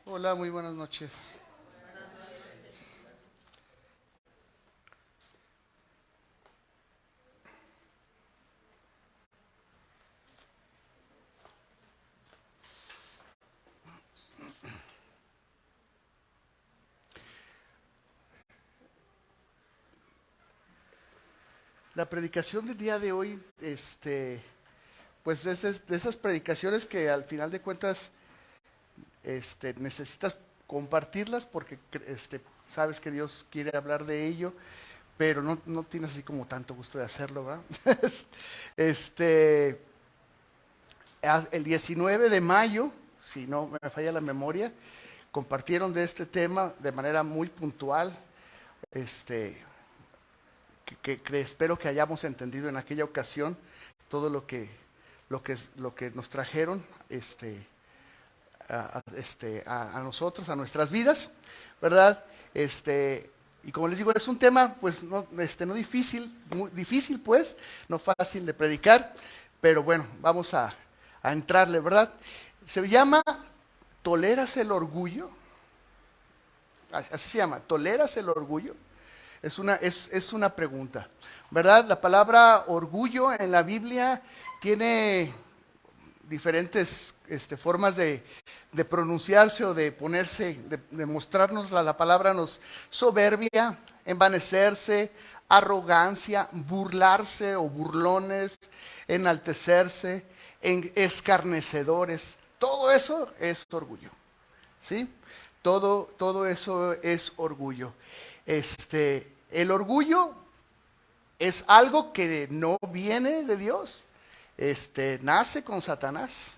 Hola, muy buenas noches. La predicación del día de hoy, pues de esas predicaciones que al final de cuentas, necesitas compartirlas porque, sabes que Dios quiere hablar de ello, pero no tienes así como tanto gusto de hacerlo, ¿verdad? Este, el 19 de mayo, si no me falla la memoria, compartieron de este tema de manera muy puntual, este, que espero que hayamos entendido en aquella ocasión todo lo que nos trajeron a nosotros, a nuestras vidas, ¿verdad? Y como les digo, es un tema pues no difícil, muy difícil pues, no fácil de predicar, pero bueno, vamos a entrarle, ¿verdad? Se llama ¿Toleras el orgullo? Así se llama, ¿toleras el orgullo? Es una pregunta, ¿verdad? La palabra orgullo en la Biblia tiene diferentes formas de pronunciarse o de ponerse, de mostrarnos la palabra nos soberbia, envanecerse, arrogancia, burlarse o burlones, enaltecerse, escarnecedores. Todo eso es orgullo, ¿sí? Todo eso es orgullo. El orgullo es algo que no viene de Dios. Nace con Satanás.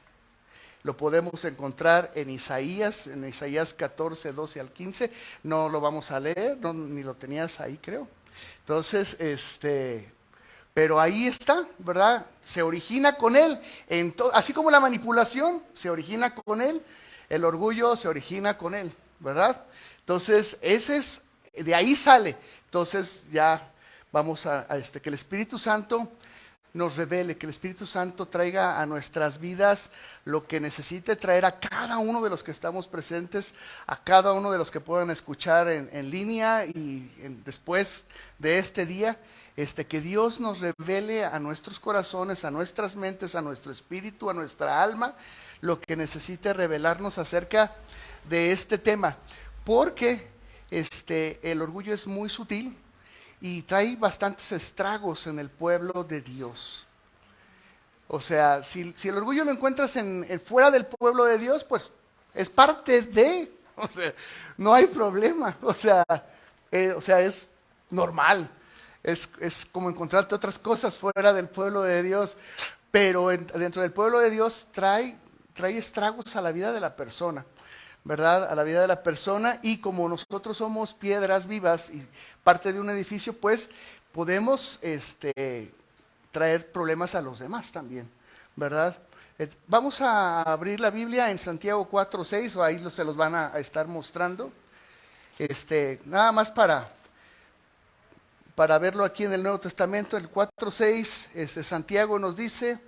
Lo podemos encontrar en Isaías 14, 12 al 15. No lo vamos a leer, ni lo tenías ahí, creo. Entonces, pero ahí está, ¿verdad? Se origina con él. Así como la manipulación se origina con él, el orgullo se origina con él, ¿verdad? Entonces, de ahí sale. Entonces, ya vamos a que el Espíritu Santo nos revele, que el Espíritu Santo traiga a nuestras vidas lo que necesite traer a cada uno de los que estamos presentes, a cada uno de los que puedan escuchar en línea y después de este día, que Dios nos revele a nuestros corazones, a nuestras mentes, a nuestro espíritu, a nuestra alma, lo que necesite revelarnos acerca de este tema, porque el orgullo es muy sutil y trae bastantes estragos en el pueblo de Dios. O sea, si el orgullo lo encuentras fuera del pueblo de Dios, pues es parte de, o sea, no hay problema. O sea, es normal. Es como encontrarte otras cosas fuera del pueblo de Dios. Pero dentro del pueblo de Dios trae estragos a la vida de la persona, ¿verdad? A la vida de la persona, y como nosotros somos piedras vivas y parte de un edificio, pues podemos traer problemas a los demás también, ¿verdad? Vamos a abrir la Biblia en Santiago 4:6, o ahí se los van a estar mostrando. Nada más para verlo aquí en el Nuevo Testamento, el 4:6, Santiago nos dice,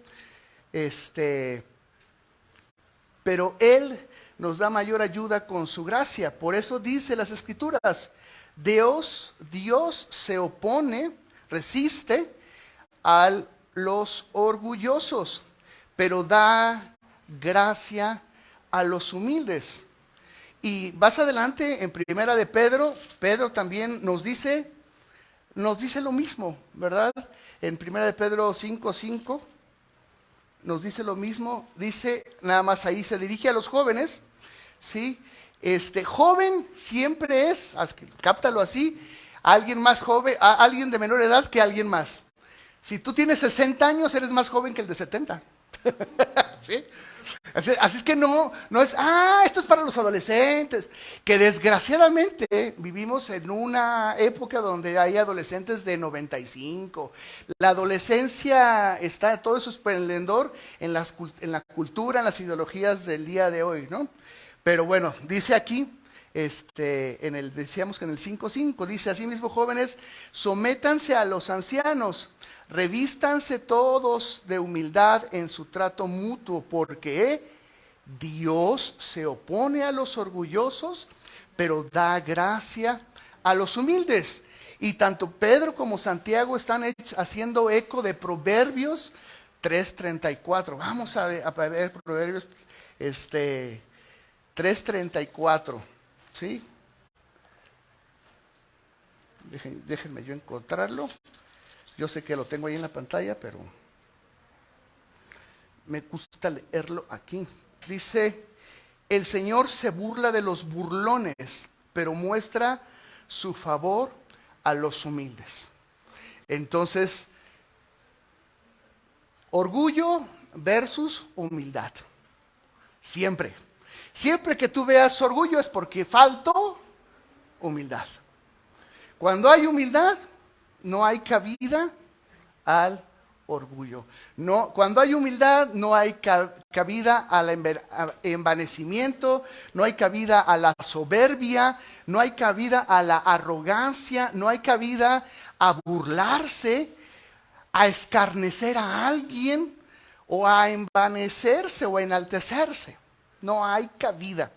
pero Él nos da mayor ayuda con su gracia. Por eso dice las Escrituras, Dios se opone, resiste a los orgullosos, pero da gracia a los humildes. Y más adelante en Primera de Pedro también nos dice lo mismo, ¿verdad? En Primera de Pedro 5:5 nos dice lo mismo. Dice, nada más ahí se dirige a los jóvenes, ¿sí? Joven siempre es, cáptalo así, alguien más joven, alguien de menor edad que alguien más. Si tú tienes 60 años, eres más joven que el de 70. ¿Sí? Así es que no es, esto es para los adolescentes, que desgraciadamente vivimos en una época donde hay adolescentes de 95. La adolescencia está todo su esplendor en la cultura, en las ideologías del día de hoy, ¿no? Pero bueno, dice aquí, decíamos que en el 5:5 dice, asimismo jóvenes, sométanse a los ancianos, revístanse todos de humildad en su trato mutuo, porque Dios se opone a los orgullosos, pero da gracia a los humildes. Y tanto Pedro como Santiago están haciendo eco de Proverbios 3:34. Vamos a ver Proverbios 3:34. ¿Sí? Déjenme yo encontrarlo. Yo sé que lo tengo ahí en la pantalla, pero me gusta leerlo aquí. Dice, el Señor se burla de los burlones, pero muestra su favor a los humildes. Entonces, orgullo versus humildad. Siempre. Siempre que tú veas orgullo es porque faltó humildad. Cuando hay humildad, no hay cabida al orgullo. No, cuando hay humildad, no hay cabida al envanecimiento, no hay cabida a la soberbia, no hay cabida a la arrogancia, no hay cabida a burlarse, a escarnecer a alguien o a envanecerse o a enaltecerse. No hay cabida.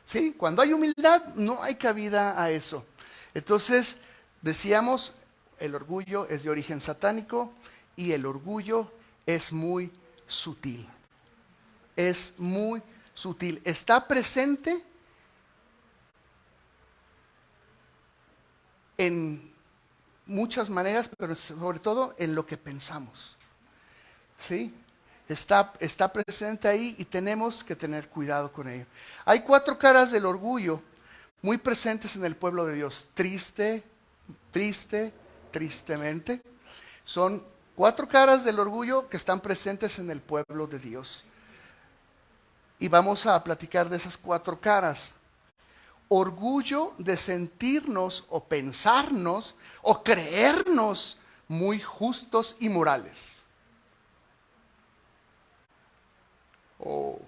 ¿Sí? Cuando hay humildad, no hay cabida a eso. Entonces, decíamos, el orgullo es de origen satánico y el orgullo es muy sutil. Es muy sutil. Está presente en muchas maneras, pero sobre todo en lo que pensamos. ¿Sí? Está presente ahí y tenemos que tener cuidado con ello. Hay 4 caras del orgullo muy presentes en el pueblo de Dios. Tristemente. Son 4 caras del orgullo que están presentes en el pueblo de Dios. Y vamos a platicar de esas 4 caras. Orgullo de sentirnos o pensarnos o creernos muy justos y morales. Oh,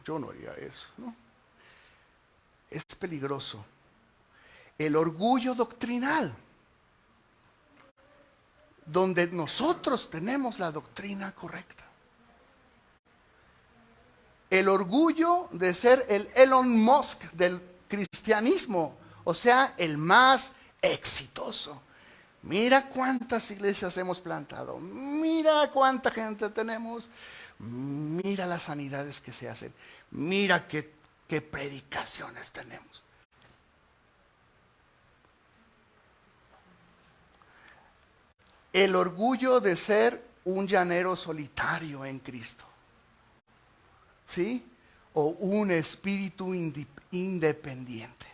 yo no haría eso, ¿no? Es peligroso. El orgullo doctrinal, donde nosotros tenemos la doctrina correcta. El orgullo de ser el Elon Musk del cristianismo, o sea, el más exitoso. Mira cuántas iglesias hemos plantado, mira cuánta gente tenemos, mira las sanidades que se hacen, mira qué predicaciones tenemos. El orgullo de ser un llanero solitario en Cristo. ¿Sí? O un espíritu independiente.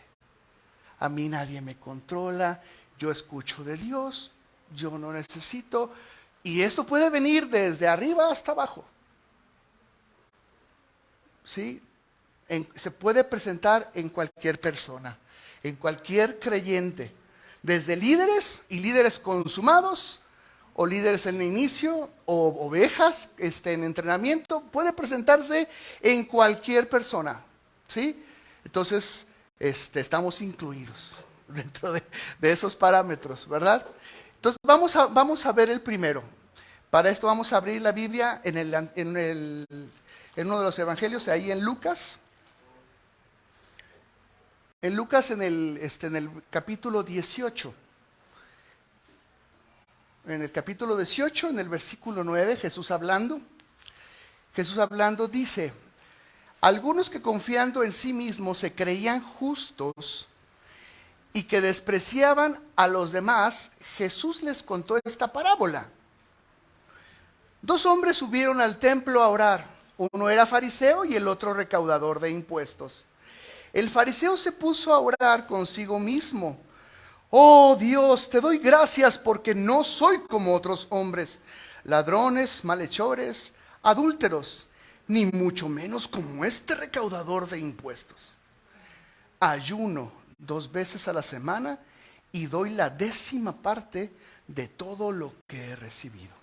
A mí nadie me controla, yo escucho de Dios, yo no necesito. Y eso puede venir desde arriba hasta abajo. ¿Sí? Se puede presentar en cualquier persona, en cualquier creyente. Desde líderes y líderes consumados, o líderes en el inicio, o ovejas en entrenamiento, puede presentarse en cualquier persona, ¿sí? Entonces, estamos incluidos dentro de esos parámetros, ¿verdad? Entonces, vamos a ver el primero. Para esto vamos a abrir la Biblia en uno de los evangelios, ahí en Lucas. En Lucas, en el capítulo 18. En el capítulo 18, en el versículo 9, Jesús hablando dice, algunos que confiando en sí mismos se creían justos y que despreciaban a los demás, Jesús les contó esta parábola. 2 hombres subieron al templo a orar, uno era fariseo y el otro recaudador de impuestos. El fariseo se puso a orar consigo mismo. Oh Dios, te doy gracias porque no soy como otros hombres, ladrones, malhechores, adúlteros, ni mucho menos como este recaudador de impuestos. Ayuno 2 veces a la semana y doy la 10ª parte de todo lo que he recibido.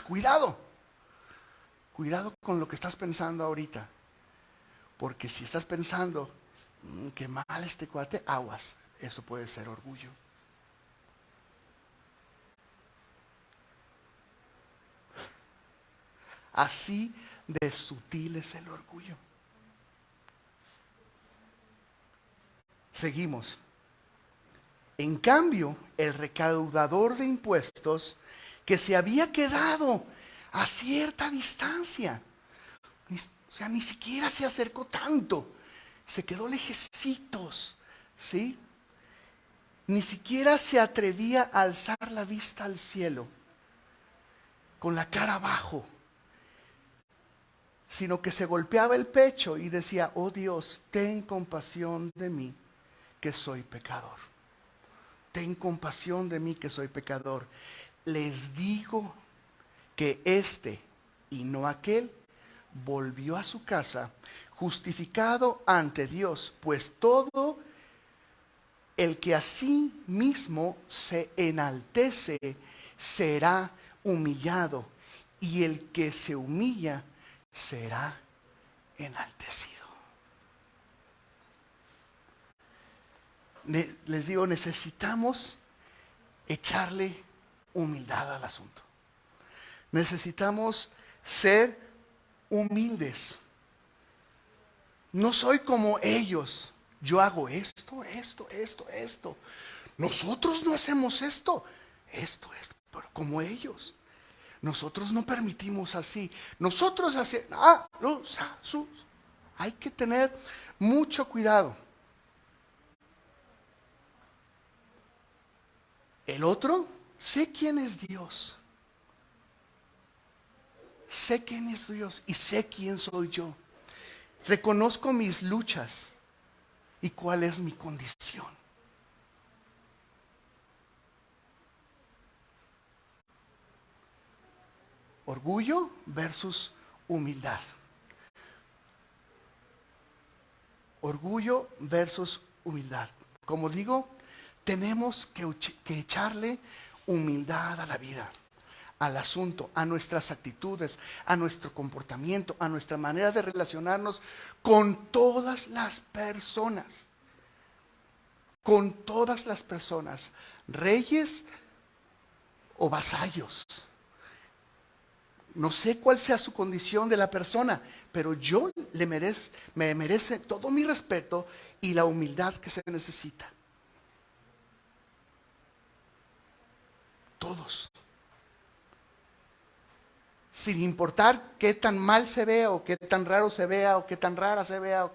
Cuidado con lo que estás pensando ahorita, porque si estás pensando, qué mal este cuate, aguas. Eso puede ser orgullo. Así de sutil es el orgullo. Seguimos. En cambio, el recaudador de impuestos, que se había quedado a cierta distancia, o sea, ni siquiera se acercó tanto, se quedó lejecitos, ¿sí? Ni siquiera se atrevía a alzar la vista al cielo, con la cara abajo, sino que se golpeaba el pecho y decía: oh Dios, ten compasión de mí, que soy pecador. Ten compasión de mí, que soy pecador. Les digo que este y no aquel volvió a su casa justificado ante Dios, pues todo el que a sí mismo se enaltece será humillado, y el que se humilla será enaltecido. Les digo, necesitamos echarle humildad al asunto. Necesitamos ser humildes. No soy como ellos. Yo hago esto. Nosotros no hacemos esto, pero como ellos. Nosotros no permitimos así. Nosotros hacemos, hay que tener mucho cuidado. El otro, sé quién es Dios. Sé quién es Dios y sé quién soy yo. Reconozco mis luchas y cuál es mi condición. Orgullo versus humildad. Orgullo versus humildad. Como digo, tenemos que echarle humildad a la vida, al asunto, a nuestras actitudes, a nuestro comportamiento, a nuestra manera de relacionarnos con todas las personas. Con todas las personas, reyes o vasallos. No sé cuál sea su condición de la persona, pero me merece todo mi respeto y la humildad que se necesita. Todos. Sin importar qué tan mal se vea, o qué tan raro se vea, o qué tan rara se vea,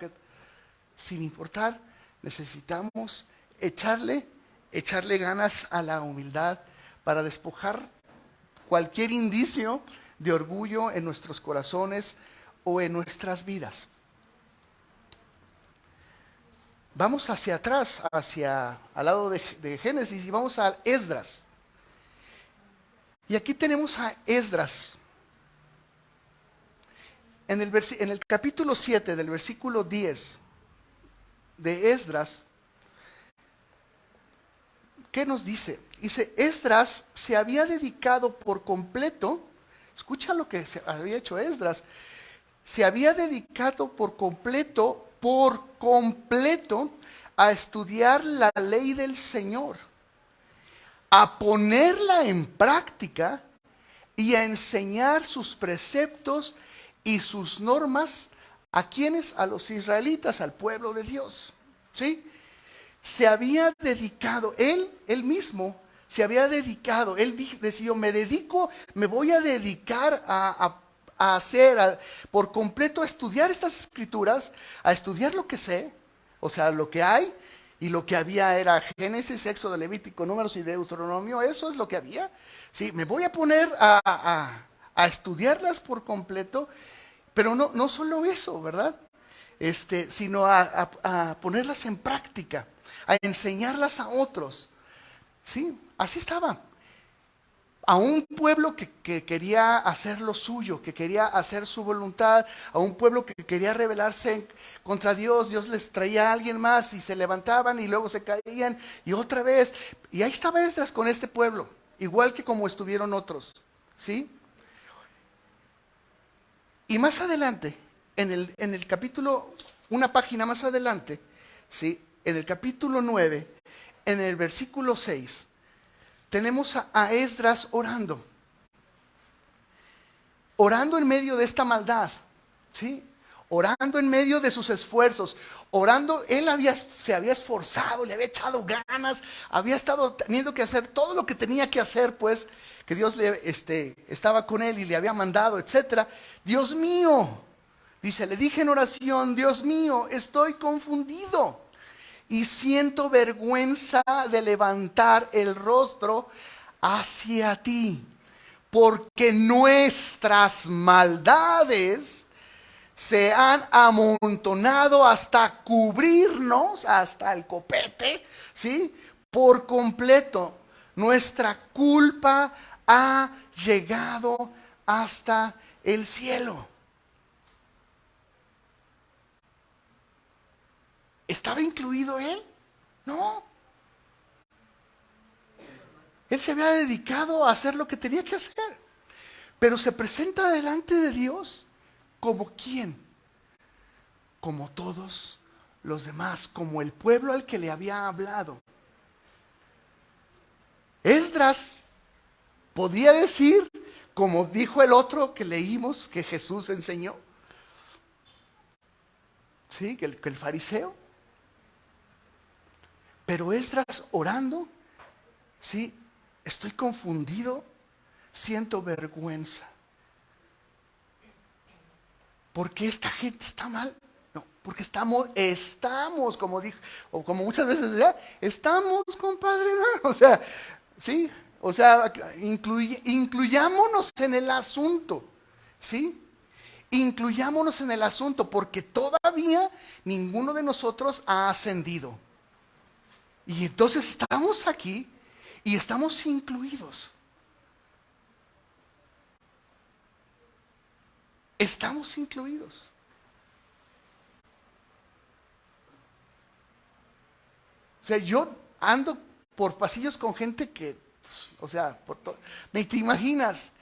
sin importar, necesitamos echarle ganas a la humildad para despojar cualquier indicio de orgullo en nuestros corazones o en nuestras vidas. Vamos hacia atrás, al lado de Génesis, y vamos a Esdras. Y aquí tenemos a Esdras. En el capítulo 7 del versículo 10 de Esdras, ¿qué nos dice? Dice: Esdras se había dedicado por completo, escucha lo que se había hecho Esdras, se había dedicado por completo a estudiar la ley del Señor, a ponerla en práctica y a enseñar sus preceptos y sus normas. ¿A quiénes? A los israelitas, al pueblo de Dios. ¿Sí? Se había dedicado, él mismo se había dedicado, él decidió: me voy a dedicar por completo a estudiar estas escrituras, a estudiar lo que sé, o sea, lo que hay, y lo que había era Génesis, Éxodo, Levítico, Números y Deuteronomio. Eso es lo que había. Sí, me voy a poner a estudiarlas por completo, pero no solo eso, ¿verdad? Sino a ponerlas en práctica, a enseñarlas a otros. Sí, así estaba. A un pueblo que quería hacer lo suyo, que quería hacer su voluntad, a un pueblo que quería rebelarse contra Dios. Dios les traía a alguien más y se levantaban y luego se caían y otra vez. Y ahí estaba Esdras con este pueblo, igual que como estuvieron otros. ¿Sí? Y más adelante, en el capítulo, una página más adelante, ¿sí? En el capítulo 9, en el versículo 6, tenemos a Esdras orando. orando en medio de esta maldad, ¿sí? Orando en medio de sus esfuerzos, orando, se había esforzado, le había echado ganas, había estado teniendo que hacer todo lo que tenía que hacer, pues, que Dios estaba con él y le había mandado, etcétera. Dios mío, dice, le dije en oración, Dios mío, estoy confundido y siento vergüenza de levantar el rostro hacia ti, porque nuestras maldades se han amontonado hasta cubrirnos, hasta el copete, ¿sí? Por completo. Nuestra culpa ha llegado hasta el cielo. ¿Estaba incluido él? No. Él se había dedicado a hacer lo que tenía que hacer. Pero se presenta delante de Dios como quién, como todos los demás, como el pueblo al que le había hablado. Esdras podía decir, como dijo el otro que leímos, que Jesús enseñó, ¿sí? Que el fariseo. Pero Esdras orando, ¿sí? Estoy confundido, siento vergüenza. ¿Por qué esta gente está mal? No, porque estamos, como dijo, o como muchas veces decía, estamos, compadre, ¿no? O sea, sí, o sea, incluyámonos en el asunto, ¿sí? Incluyámonos en el asunto, porque todavía ninguno de nosotros ha ascendido. Y entonces estamos aquí y estamos incluidos. Estamos incluidos. O sea, yo ando por pasillos con gente que, o sea, ni te imaginas.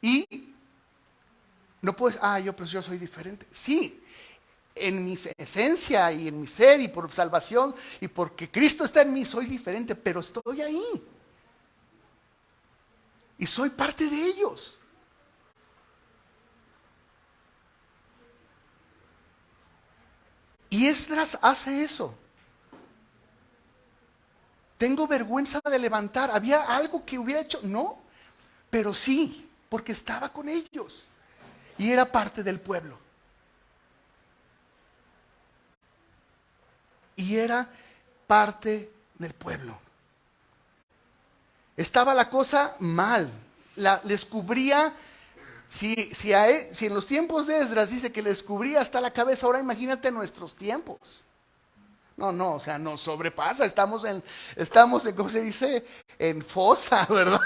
Y no puedes, pues yo soy diferente. Sí, en mi esencia y en mi ser y por salvación y porque Cristo está en mí, soy diferente, pero estoy ahí. Y soy parte de ellos. Y Esdras hace eso. Tengo vergüenza de levantar. ¿Había algo que hubiera hecho? No, pero sí, porque estaba con ellos. Y era parte del pueblo. Y era parte del pueblo. Estaba la cosa mal. Les cubría, si en los tiempos de Esdras dice que les cubría hasta la cabeza, ahora imagínate nuestros tiempos. No, o sea, nos sobrepasa, estamos en, ¿cómo se dice? En fosa, ¿verdad?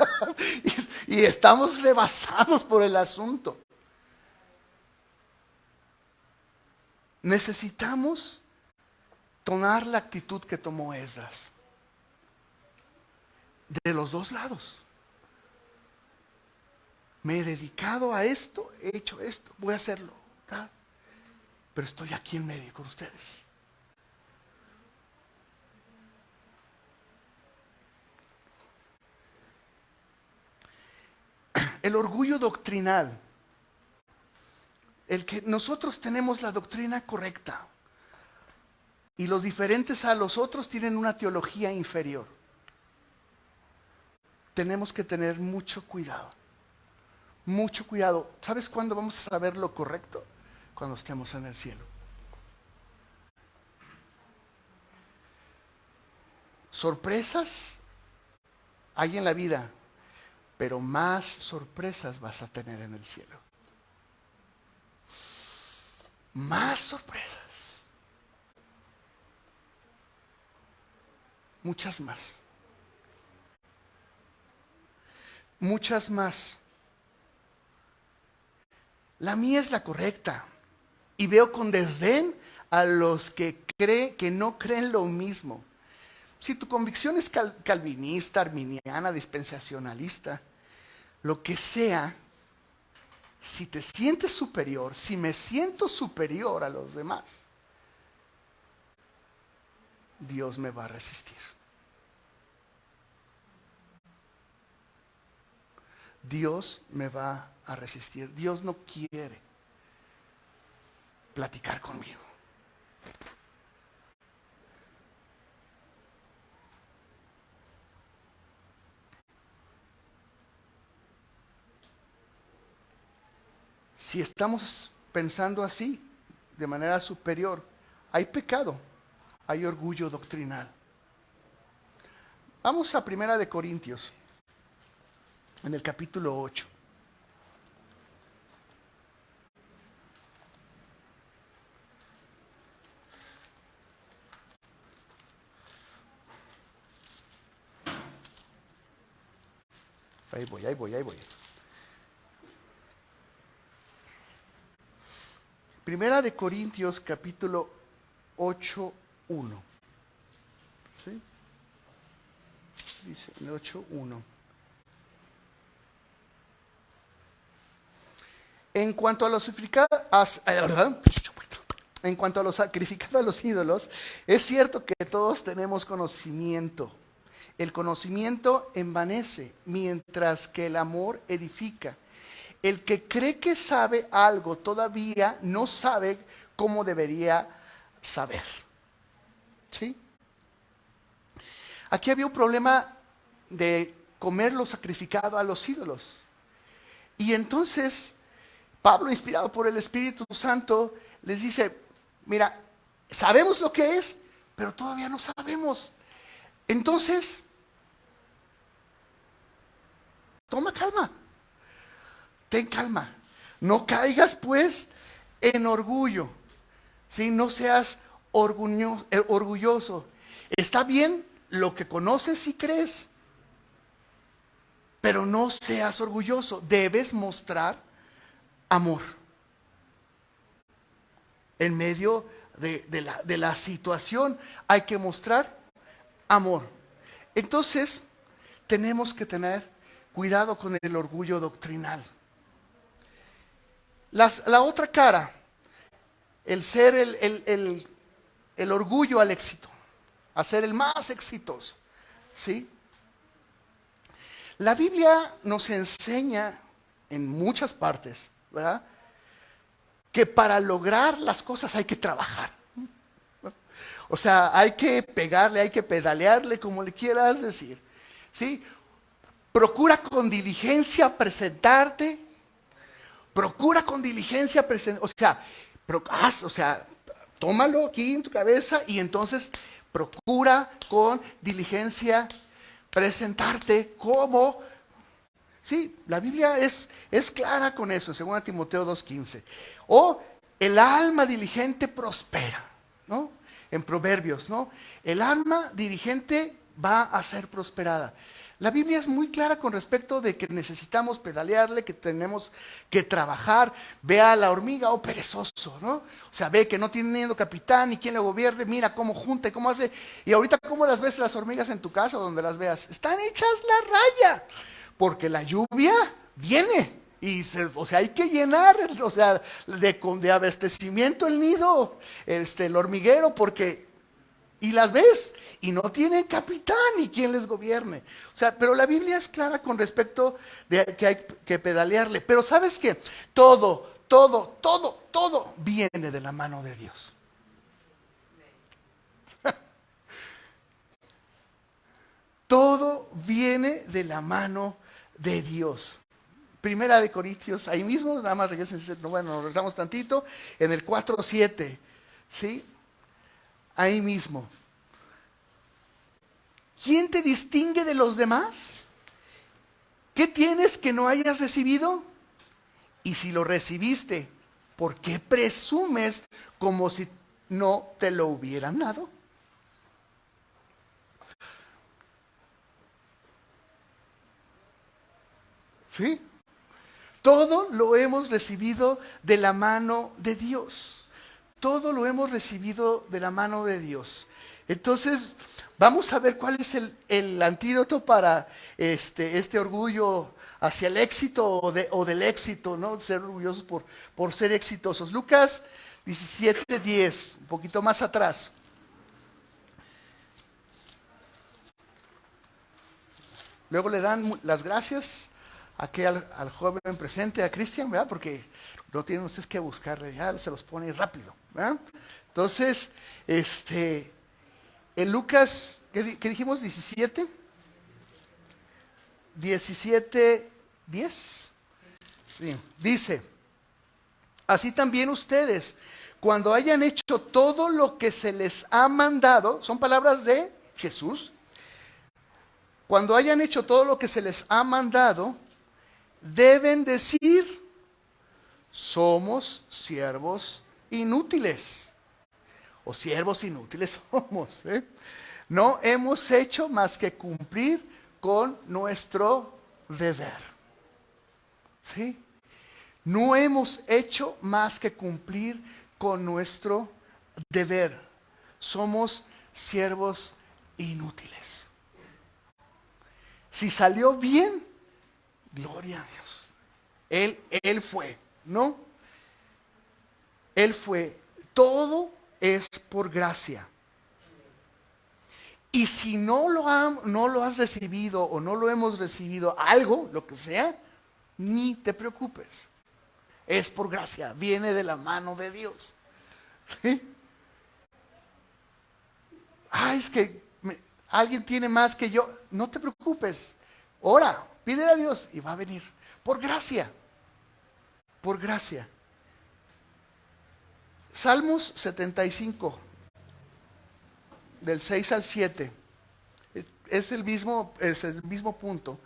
Y estamos rebasados por el asunto. Necesitamos tomar la actitud que tomó Esdras. De los dos lados. Me he dedicado a esto, he hecho esto, voy a hacerlo. ¿Verdad? Pero estoy aquí en medio con ustedes. El orgullo doctrinal. El que nosotros tenemos la doctrina correcta y los diferentes a los otros tienen una teología inferior. Tenemos que tener mucho cuidado. Mucho cuidado. ¿Sabes cuándo vamos a saber lo correcto? Cuando estemos en el cielo. Sorpresas hay en la vida, pero más sorpresas vas a tener en el cielo. Más sorpresas. Muchas más. Muchas más. La mía es la correcta. Y veo con desdén a los que no creen lo mismo. Si tu convicción es calvinista, arminiana, dispensacionalista, lo que sea, si te sientes superior, si me siento superior a los demás, Dios me va a resistir. Dios me va a resistir. Dios no quiere platicar conmigo. Si estamos pensando así, de manera superior, hay pecado, hay orgullo doctrinal. Vamos a Primera de Corintios, en el capítulo 8. Ahí voy. Primera de Corintios, capítulo 8:1. ¿Sí? Dice en 8:1. En cuanto a los sacrificados a los ídolos, es cierto que todos tenemos conocimiento. El conocimiento envanece, mientras que el amor edifica. El que cree que sabe algo todavía no sabe cómo debería saber. ¿Sí? Aquí había un problema de comer lo sacrificado a los ídolos. Y entonces Pablo, inspirado por el Espíritu Santo, les dice, mira, sabemos lo que es, pero todavía no sabemos. Entonces, toma calma, ten calma. No caigas pues en orgullo, ¿sí? No seas orgulloso. Está bien lo que conoces y crees, pero no seas orgulloso. Debes mostrar amor en medio de la situación. Hay que mostrar amor. Entonces, tenemos que tener cuidado con el orgullo doctrinal. La otra cara, el ser el orgullo al éxito, a ser el más exitoso, ¿sí? La Biblia nos enseña en muchas partes, ¿verdad?, que para lograr las cosas hay que trabajar. O sea, hay que pegarle, hay que pedalearle, como le quieras decir, ¿sí? Procura con diligencia presentarte. Procura con diligencia presentarte. O sea, tómalo aquí en tu cabeza y entonces procura con diligencia presentarte como... Sí, la Biblia es clara con eso, 2 Timoteo 2:15. O el alma diligente prospera, ¿no? En Proverbios, ¿no? El alma diligente va a ser prosperada. La Biblia es muy clara con respecto de que necesitamos pedalearle, que tenemos que trabajar. Ve a la hormiga, oh perezoso, ¿no? O sea, ve que no tiene capitán ni quien le gobierne, mira cómo junta y cómo hace. Y ahorita, ¿cómo las ves las hormigas en tu casa o donde las veas? Están hechas la raya. Porque la lluvia viene y hay que llenar, de abastecimiento el nido, el hormiguero, porque, y las ves, y no tienen capitán ni quien les gobierne. O sea, pero la Biblia es clara con respecto de que hay que pedalearle. Pero ¿sabes qué? Todo viene de la mano de Dios. Todo viene de la mano de Dios. Primera de Corintios, ahí mismo, nada más regresen, bueno, nos regresamos tantito, en el 4:7, ¿sí? Ahí mismo. ¿Quién te distingue de los demás? ¿Qué tienes que no hayas recibido? Y si lo recibiste, ¿por qué presumes como si no te lo hubieran dado? ¿Sí? Todo lo hemos recibido de la mano de Dios. Todo lo hemos recibido de la mano de Dios. Entonces, vamos a ver cuál es el antídoto para este orgullo hacia el éxito o del éxito, ¿no? Ser orgullosos por ser exitosos. Lucas 17:10, un poquito más atrás. Luego le dan las gracias aquí al joven presente, a Cristian, ¿verdad? Porque no tienen ustedes que buscarle, ya se los pone rápido, ¿verdad? Entonces, en Lucas, ¿qué dijimos? 17, 17, 10. Sí, dice, así también ustedes, cuando hayan hecho todo lo que se les ha mandado, son palabras de Jesús, cuando hayan hecho todo lo que se les ha mandado, deben decir, somos siervos inútiles, o siervos inútiles somos, ¿eh? No hemos hecho más que cumplir con nuestro deber, ¿sí? No hemos hecho más que cumplir con nuestro deber. Somos siervos inútiles. Si salió bien, gloria a Dios. Él fue, ¿no? Él fue. Todo es por gracia. Y si no lo has recibido o no lo hemos recibido, algo, lo que sea, ni te preocupes. Es por gracia, viene de la mano de Dios. ¿Sí? Ay, es que alguien tiene más que yo. No te preocupes. Ora, pídele a Dios y va a venir. Por gracia. Por gracia. Salmos 75, del 6 al 7. Es el mismo punto.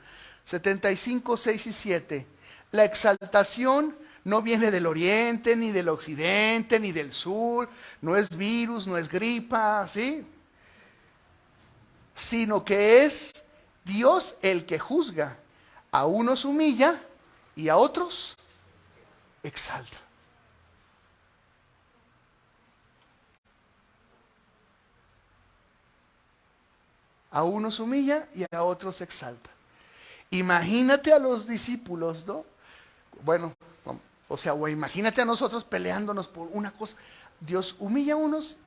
75, 6 y 7. La exaltación no viene del oriente, ni del occidente, ni del sur. No es virus, no es gripa, ¿sí? Sino que es Dios el que juzga. A unos humilla y a otros exalta. A unos humilla y a otros exalta. Imagínate a los discípulos, ¿no? Bueno, o imagínate a nosotros peleándonos por una cosa. Dios humilla a unos,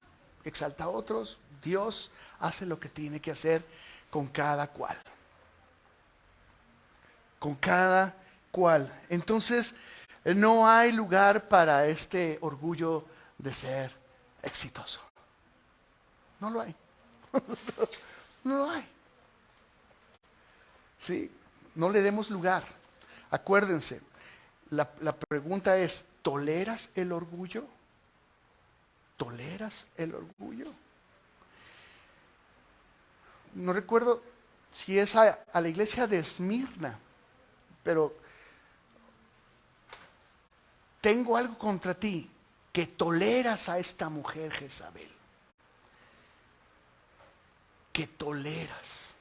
exalta a otros. Dios hace lo que tiene que hacer con cada cual. Con cada cual. Entonces, no hay lugar para este orgullo de ser exitoso. No lo hay. No lo hay. Sí, no le demos lugar. Acuérdense, la pregunta es, ¿toleras el orgullo? ¿Toleras el orgullo? No recuerdo si es a la iglesia de Esmirna, pero tengo algo contra ti, que toleras a esta mujer Jezabel. Que toleras.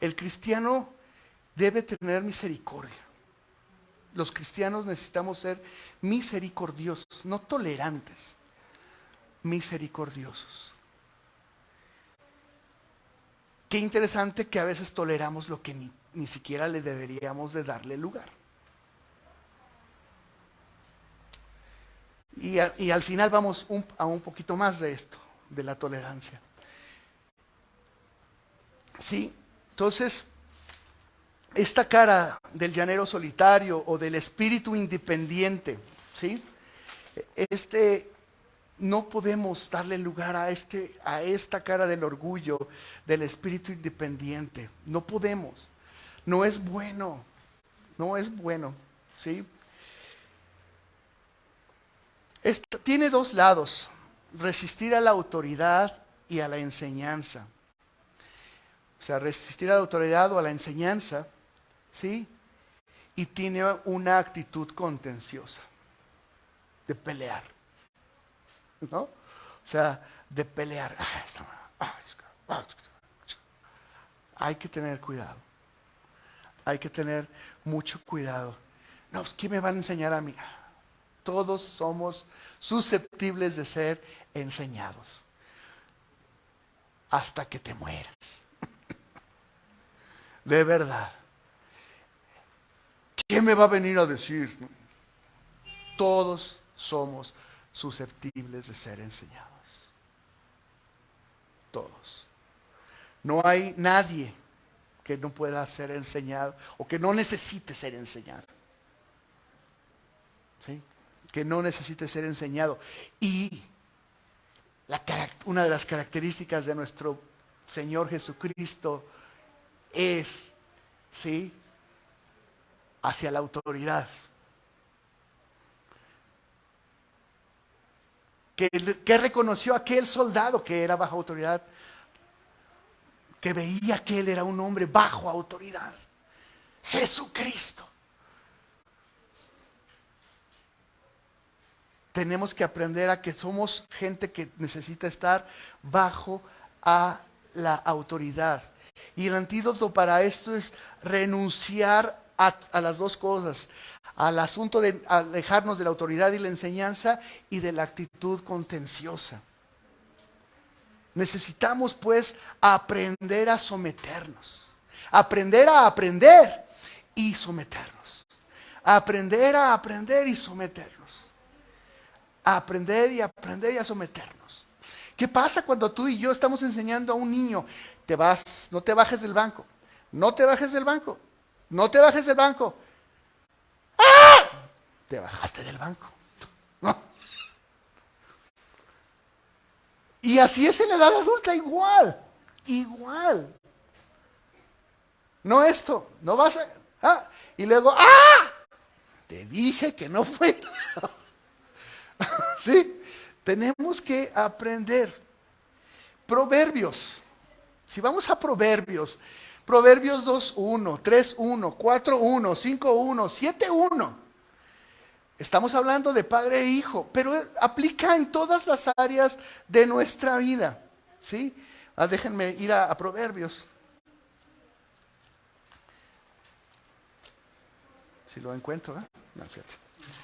El cristiano debe tener misericordia. Los cristianos necesitamos ser misericordiosos, no tolerantes, misericordiosos. Qué interesante que a veces toleramos lo que ni siquiera le deberíamos de darle lugar. Y al final vamos a un poquito más de esto, de la tolerancia. Sí, entonces, esta cara del llanero solitario o del espíritu independiente, ¿sí? No podemos darle lugar a esta cara del orgullo, del espíritu independiente. No podemos. No es bueno. No es bueno, ¿sí? Tiene dos lados: resistir a la autoridad y a la enseñanza. O sea, resistir a la autoridad o a la enseñanza, ¿sí? Y tiene una actitud contenciosa, de pelear, ¿no? O sea, de pelear. Hay que tener cuidado. Hay que tener mucho cuidado. No, pues, ¿qué me van a enseñar a mí? Todos somos susceptibles de ser enseñados. Hasta que te mueras. De verdad. ¿Qué me va a venir a decir? Todos somos susceptibles de ser enseñados. Todos. No hay nadie que no pueda ser enseñado o que no necesite ser enseñado. ¿Sí? Que no necesite ser enseñado. Y una de las características de nuestro Señor Jesucristo es, ¿sí?, hacia la autoridad. Que reconoció a aquel soldado que era bajo autoridad, que veía que él era un hombre bajo autoridad. Jesucristo. Tenemos que aprender a que somos gente que necesita estar bajo a la autoridad. Y el antídoto para esto es renunciar a las dos cosas. Al asunto de alejarnos de la autoridad y la enseñanza y de la actitud contenciosa. Necesitamos pues aprender a someternos. Aprender a aprender y someternos. Aprender a aprender y someternos. A aprender y aprender y a someternos. ¿Qué pasa cuando tú y yo estamos enseñando a un niño? No te bajes del banco. No te bajes del banco. No te bajes del banco. ¡Ah! Te bajaste del banco. ¿No? Y así es en la edad adulta, igual. Igual. No esto, no vas a... y luego, te dije que no fue. ¿Sí? Tenemos que aprender. Proverbios. Si vamos a Proverbios 2:1, 3:1, 4:1, 5:1, 7:1. Estamos hablando de padre e hijo, pero aplica en todas las áreas de nuestra vida. ¿Sí? Déjenme ir a Proverbios. Si lo encuentro, ¿eh? No es cierto.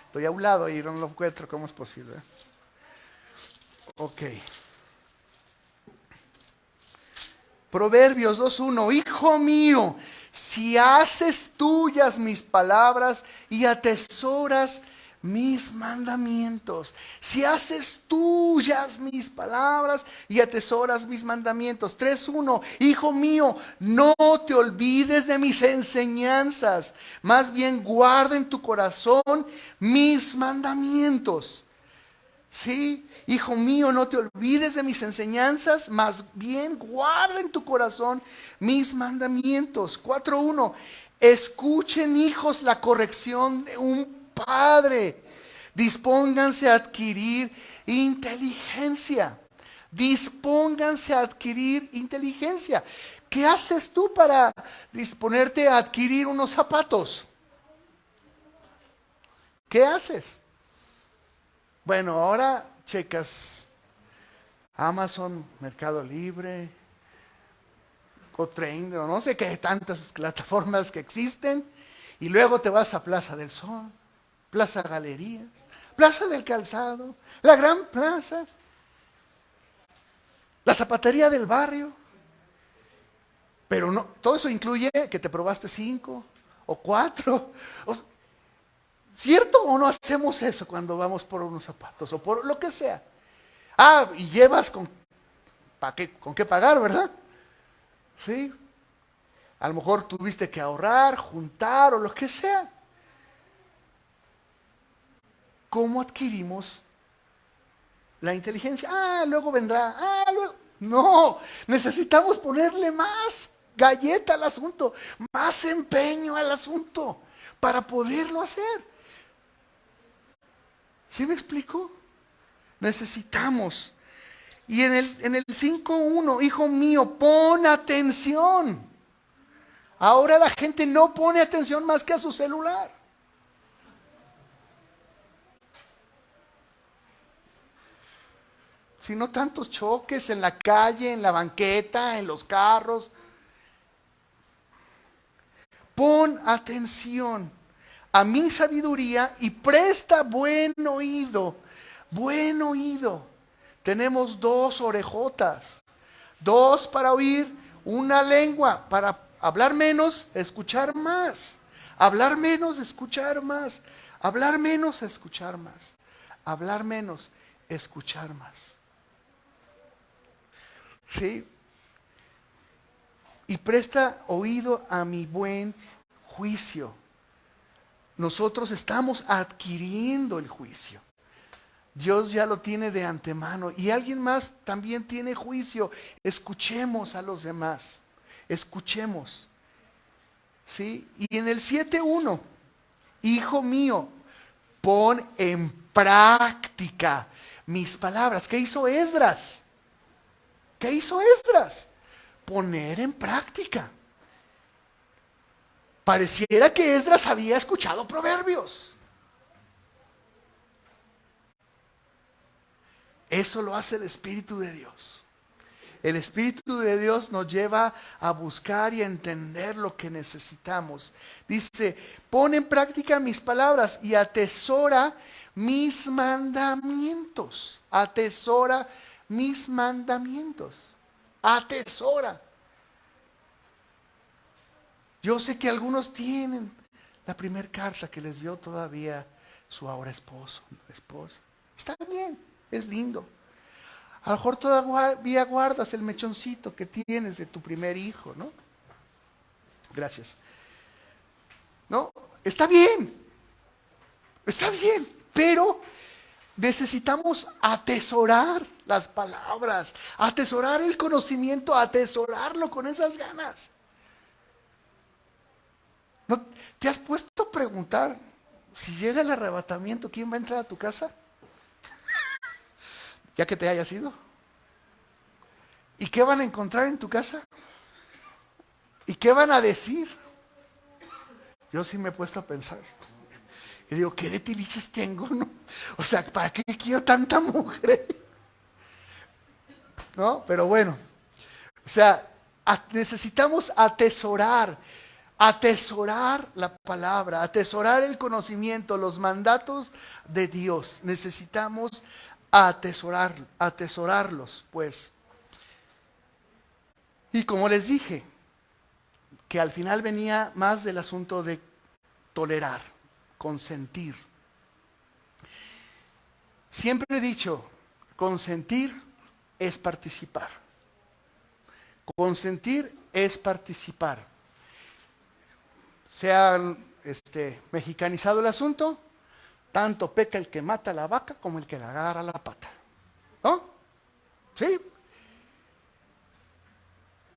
Estoy a un lado y no lo encuentro. ¿Cómo es posible? Ok. Proverbios 2:1. Hijo mío, si haces tuyas mis palabras y atesoras mis mandamientos. Si haces tuyas mis palabras y atesoras mis mandamientos. 3:1. Hijo mío, no te olvides de mis enseñanzas. Más bien guarda en tu corazón mis mandamientos. Sí, hijo mío, no te olvides de mis enseñanzas, más bien guarda en tu corazón mis mandamientos. 4:1. Escuchen, hijos, la corrección de un padre. Dispónganse a adquirir inteligencia. Dispónganse a adquirir inteligencia. ¿Qué haces tú para disponerte a adquirir unos zapatos? ¿Qué haces? Bueno, ahora checas Amazon, Mercado Libre, Cotrain, no sé qué tantas plataformas que existen, y luego te vas a Plaza del Sol, Plaza Galerías, Plaza del Calzado, la Gran Plaza, la zapatería del barrio. Pero no, todo eso incluye que te probaste 5 o 4. ¿Cierto o no hacemos eso cuando vamos por unos zapatos o por lo que sea? Y llevas con qué pagar, ¿verdad? Sí. A lo mejor tuviste que ahorrar, juntar o lo que sea. ¿Cómo adquirimos la inteligencia? Luego vendrá. Luego. No, necesitamos ponerle más galleta al asunto, más empeño al asunto para poderlo hacer. ¿Sí me explico? Necesitamos. Y en el 5:1, hijo mío, pon atención. Ahora la gente no pone atención más que a su celular. Sino tantos choques en la calle, en la banqueta, en los carros. Pon atención a mi sabiduría y presta buen oído. Buen oído. Tenemos 2 orejotas. 2 para oír, una lengua para hablar menos, escuchar más. Hablar menos, escuchar más. Hablar menos, escuchar más. Hablar menos, escuchar más. ¿Sí? y presta oído a mi buen juicio. Nosotros estamos adquiriendo el juicio. Dios ya lo tiene de antemano y alguien más también tiene juicio. Escuchemos a los demás. Escuchemos. ¿Sí? Y en el 7:1, hijo mío, pon en práctica mis palabras. ¿Qué hizo Esdras? ¿Qué hizo Esdras? Poner en práctica. Pareciera que Esdras había escuchado proverbios. Eso lo hace el Espíritu de Dios. El Espíritu de Dios nos lleva a buscar y a entender lo que necesitamos. Dice, pon en práctica mis palabras y atesora mis mandamientos. Atesora mis mandamientos. Atesora. Yo sé que algunos tienen la primera carta que les dio todavía su ahora esposo, esposa. Está bien, es lindo. A lo mejor todavía guardas el mechoncito que tienes de tu primer hijo, ¿no? Gracias. ¿No? Está bien, pero necesitamos atesorar las palabras, atesorar el conocimiento, atesorarlo con esas ganas. ¿No te has puesto a preguntar si llega el arrebatamiento, quién va a entrar a tu casa? Ya que te hayas ido. ¿Y qué van a encontrar en tu casa? ¿Y qué van a decir? Yo sí me he puesto a pensar. Y digo, ¿qué de tiliches tengo? ¿No? O sea, ¿para qué quiero tanta mujer? ¿No? Pero bueno. O sea, necesitamos atesorar la palabra, atesorar el conocimiento, los mandatos de Dios. Necesitamos atesorarlos, pues. Y como les dije, que al final venía más del asunto de tolerar, consentir. Siempre he dicho, consentir es participar. Consentir es participar. Se ha mexicanizado el asunto, tanto peca el que mata a la vaca como el que le agarra la pata. ¿No? ¿Sí?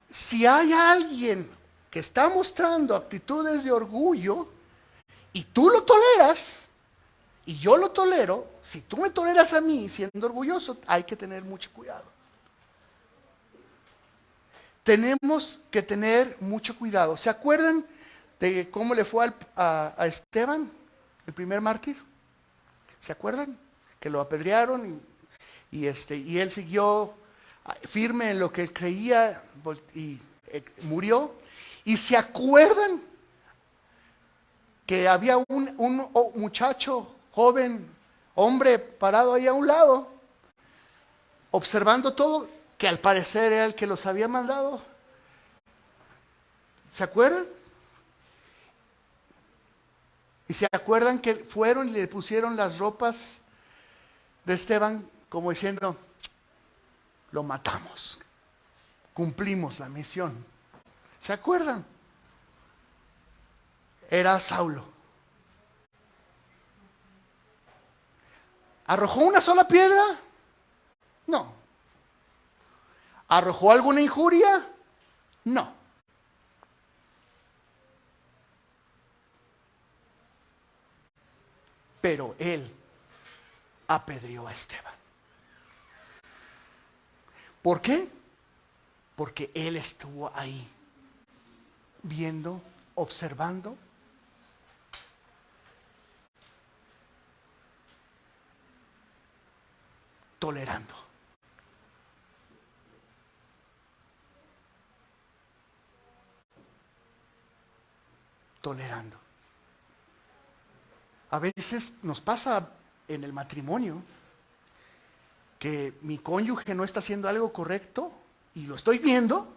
Si hay alguien que está mostrando actitudes de orgullo y tú lo toleras y yo lo tolero, si tú me toleras a mí siendo orgulloso, hay que tener mucho cuidado. Tenemos que tener mucho cuidado. ¿Se acuerdan de cómo le fue a Esteban, el primer mártir? ¿Se acuerdan? Que lo apedrearon y él siguió firme en lo que él creía y murió. ¿Y se acuerdan que había un muchacho joven, hombre, parado ahí a un lado, observando todo, que al parecer era el que los había mandado? ¿Se acuerdan? Y se acuerdan que fueron y le pusieron las ropas de Esteban como diciendo, lo matamos, cumplimos la misión. ¿Se acuerdan? Era Saulo. ¿Arrojó una sola piedra? No. ¿Arrojó alguna injuria? No. Pero él apedreó a Esteban. ¿Por qué? Porque él estuvo ahí, viendo, observando. Tolerando. Tolerando. A veces nos pasa en el matrimonio que mi cónyuge no está haciendo algo correcto y lo estoy viendo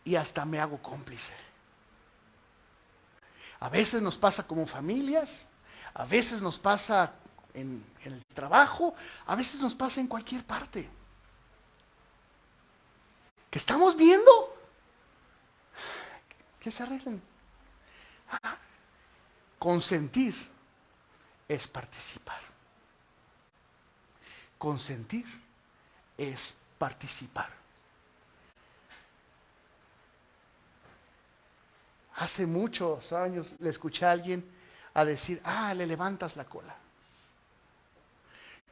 y hasta me hago cómplice. A veces nos pasa como familias, a veces nos pasa en el trabajo, a veces nos pasa en cualquier parte. ¿Que estamos viendo? Que se arreglen. Consentir es participar. Consentir es participar. Hace muchos años le escuché a alguien a decir, le levantas la cola.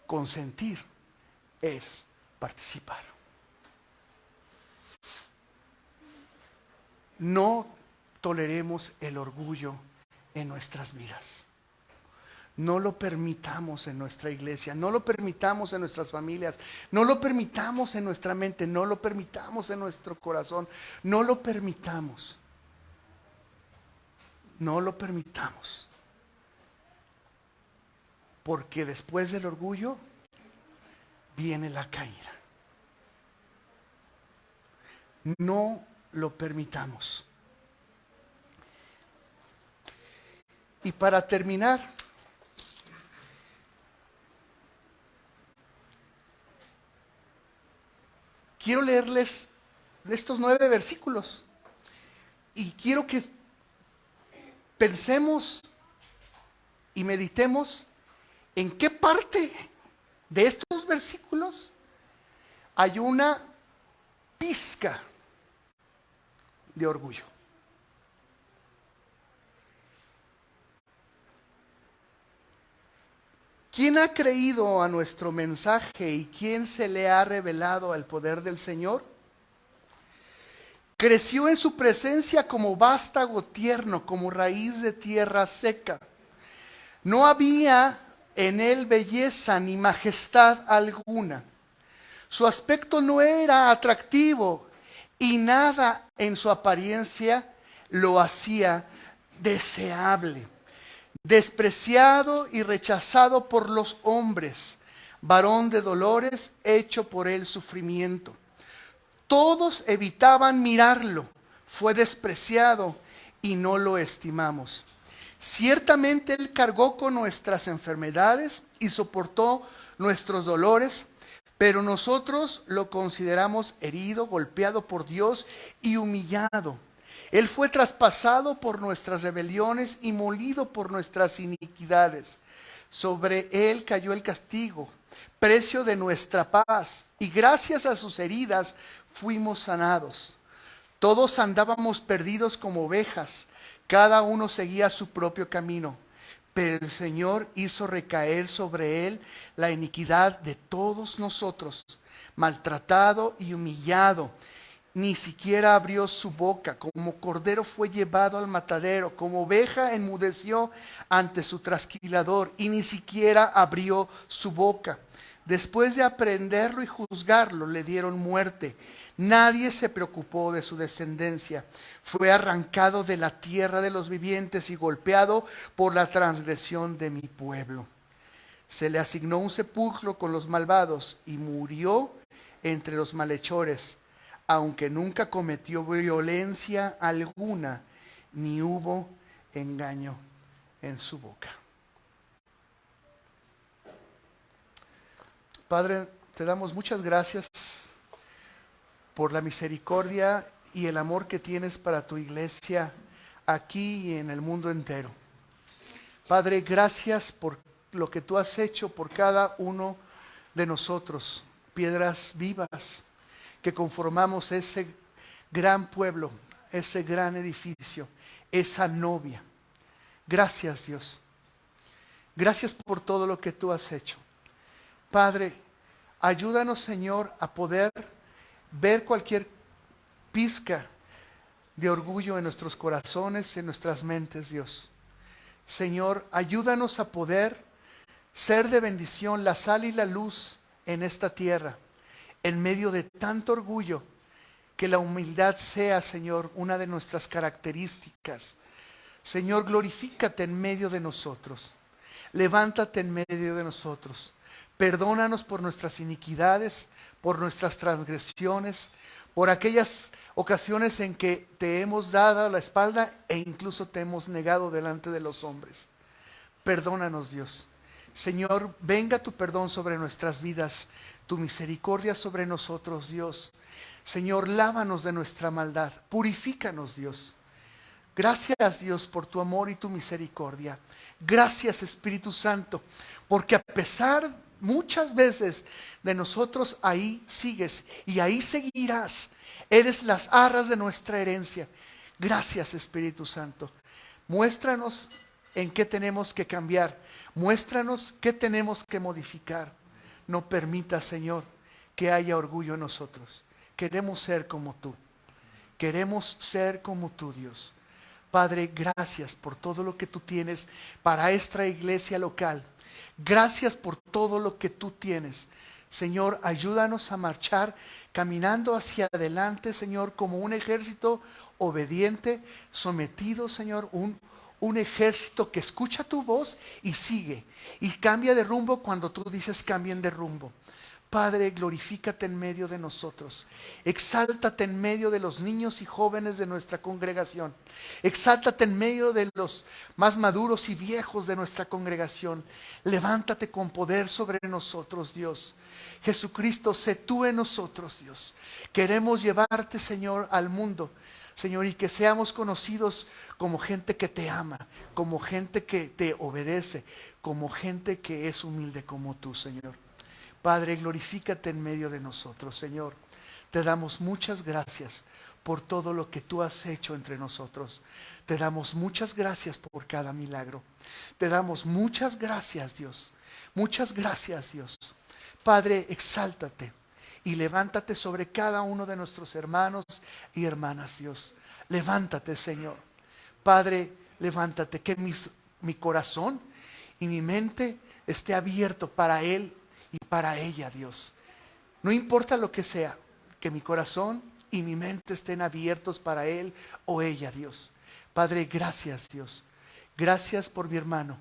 Consentir es participar. No toleremos el orgullo en nuestras vidas. No lo permitamos en nuestra iglesia, no lo permitamos en nuestras familias, no lo permitamos en nuestra mente, no lo permitamos en nuestro corazón, no lo permitamos. No lo permitamos. Porque después del orgullo viene la caída. No lo permitamos. Y para terminar, quiero leerles estos 9 versículos. Y quiero que pensemos y meditemos en qué parte de estos versículos hay una pizca de orgullo. ¿Quién ha creído a nuestro mensaje y quién se le ha revelado el poder del Señor? Creció en su presencia como vástago tierno, como raíz de tierra seca. No había en él belleza ni majestad alguna. Su aspecto no era atractivo y nada en su apariencia lo hacía deseable. Despreciado y rechazado por los hombres, varón de dolores, hecho por él sufrimiento. Todos evitaban mirarlo, fue despreciado y no lo estimamos. Ciertamente él cargó con nuestras enfermedades y soportó nuestros dolores, pero nosotros lo consideramos herido, golpeado por Dios y humillado. Él fue traspasado por nuestras rebeliones y molido por nuestras iniquidades. Sobre él cayó el castigo, precio de nuestra paz, y gracias a sus heridas fuimos sanados. Todos andábamos perdidos como ovejas, cada uno seguía su propio camino, pero el Señor hizo recaer sobre él la iniquidad de todos nosotros. Maltratado y humillado, ni siquiera abrió su boca. Como cordero fue llevado al matadero, como oveja enmudeció ante su trasquilador y ni siquiera abrió su boca. Después de aprenderlo y juzgarlo, le dieron muerte. Nadie se preocupó de su descendencia. Fue arrancado de la tierra de los vivientes y golpeado por la transgresión de mi pueblo. Se le asignó un sepulcro con los malvados y murió entre los malhechores, aunque nunca cometió violencia alguna, ni hubo engaño en su boca. Padre, te damos muchas gracias por la misericordia y el amor que tienes para tu iglesia aquí y en el mundo entero. Padre, gracias por lo que tú has hecho por cada uno de nosotros, piedras vivas, que conformamos ese gran pueblo, ese gran edificio, esa novia. Gracias, Dios. Gracias por todo lo que tú has hecho. Padre, ayúdanos, Señor, a poder ver cualquier pizca de orgullo en nuestros corazones, en nuestras mentes, Dios. Señor, ayúdanos a poder ser de bendición, la sal y la luz en esta tierra, en medio de tanto orgullo, que la humildad sea, Señor, una de nuestras características. Señor, glorifícate en medio de nosotros. Levántate en medio de nosotros. Perdónanos por nuestras iniquidades, por nuestras transgresiones, por aquellas ocasiones en que te hemos dado la espalda e incluso te hemos negado delante de los hombres. Perdónanos, Dios. Señor, venga tu perdón sobre nuestras vidas, tu misericordia sobre nosotros, Dios. Señor, lávanos de nuestra maldad. Purifícanos, Dios. Gracias, Dios, por tu amor y tu misericordia. Gracias, Espíritu Santo, porque a pesar muchas veces de nosotros, ahí sigues y ahí seguirás. Eres las arras de nuestra herencia. Gracias, Espíritu Santo. Muéstranos en qué tenemos que cambiar. Muéstranos qué tenemos que modificar. No permita, Señor, que haya orgullo en nosotros. Queremos ser como tú. Queremos ser como tú, Dios. Padre, gracias por todo lo que tú tienes para esta iglesia local. Gracias por todo lo que tú tienes. Señor, ayúdanos a marchar caminando hacia adelante, Señor, como un ejército obediente, sometido, Señor, un ejército que escucha tu voz y sigue. Y cambia de rumbo cuando tú dices cambien de rumbo. Padre, glorifícate en medio de nosotros. Exáltate en medio de los niños y jóvenes de nuestra congregación. Exáltate en medio de los más maduros y viejos de nuestra congregación. Levántate con poder sobre nosotros, Dios. Jesucristo, sé tú en nosotros, Dios. Queremos llevarte, Señor, al mundo, Señor, y que seamos conocidos como gente que te ama, como gente que te obedece, como gente que es humilde como tú, Señor. Padre, glorifícate en medio de nosotros, Señor. Te damos muchas gracias por todo lo que tú has hecho entre nosotros. Te damos muchas gracias por cada milagro. Te damos muchas gracias, Dios. Muchas gracias, Dios. Padre, exáltate y levántate sobre cada uno de nuestros hermanos y hermanas, Dios. Levántate, Señor. Padre, levántate, que mi corazón y mi mente esté abierto para Él y para ella, Dios. No importa lo que sea, que mi corazón y mi mente estén abiertos para Él o ella, Dios. Padre, gracias, Dios. Gracias por mi hermano,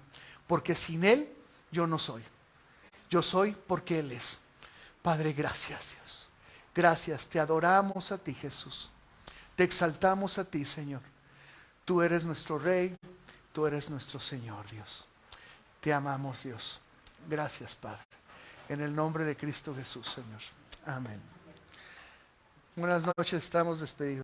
porque sin Él yo no soy. Yo soy porque Él es. Padre, gracias, Dios. Gracias, te adoramos a ti, Jesús. Te exaltamos a ti, Señor. Tú eres nuestro Rey, tú eres nuestro Señor, Dios. Te amamos, Dios. Gracias, Padre. En el nombre de Cristo Jesús, Señor. Amén. Buenas noches, estamos despedidos.